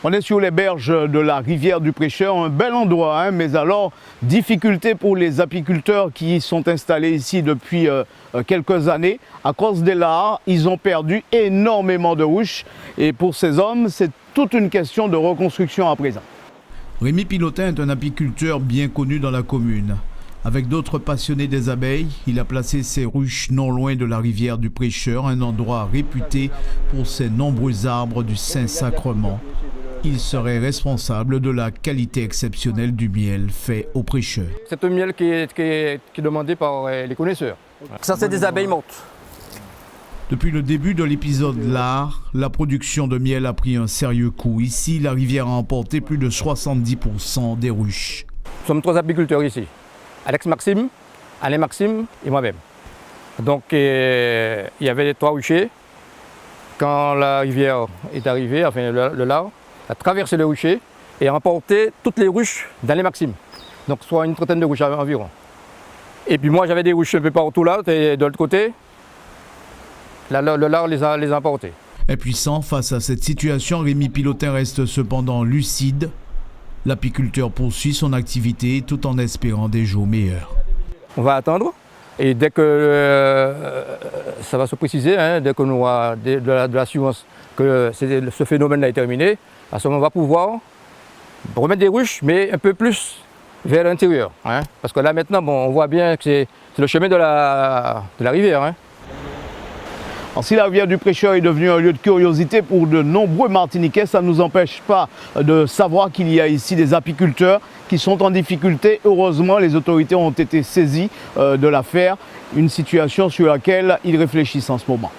On est sur les berges de la rivière du Prêcheur, un bel endroit, mais alors difficulté pour les apiculteurs qui sont installés ici depuis quelques années. À cause des lares, ils ont perdu énormément de ruches et pour ces hommes, c'est toute une question de reconstruction à présent. Rémi Pilotin est un apiculteur bien connu dans la commune. Avec d'autres passionnés des abeilles, il a placé ses ruches non loin de la rivière du Prêcheur, un endroit réputé pour ses nombreux arbres du Saint-Sacrement. Il serait responsable de la qualité exceptionnelle du miel fait au Prêcheur. C'est un miel qui est demandé par les connaisseurs. Ça, c'est des abeilles mortes. Depuis le début de l'épisode lard, la production de miel a pris un sérieux coup. Ici, la rivière a emporté plus de 70% des ruches. Nous sommes 3 apiculteurs ici. Alex Maxime, Alain Maxime et moi-même. Donc il y avait les 3 ruchers. Quand la rivière est arrivée, enfin le lard, a traversé le rucher et a emporté toutes les ruches d'Alain Maxime. Donc soit une trentaine de ruches environ. Et puis moi j'avais des ruches un peu partout là, et de l'autre côté, le lard les a emportées. Impuissant face à cette situation, Rémi Pilotin reste cependant lucide. L'apiculteur poursuit son activité tout en espérant des jours meilleurs. On va attendre et dès que ça va se préciser, dès qu'on aura de l'assurance que ce phénomène est terminé, à ce moment on va pouvoir remettre des ruches, mais un peu plus vers l'intérieur. Parce que là maintenant, on voit bien que c'est le chemin de la rivière. Alors, si la rivière du Prêcheur est devenue un lieu de curiosité pour de nombreux Martiniquais, ça ne nous empêche pas de savoir qu'il y a ici des apiculteurs qui sont en difficulté. Heureusement, les autorités ont été saisies de l'affaire, une situation sur laquelle ils réfléchissent en ce moment.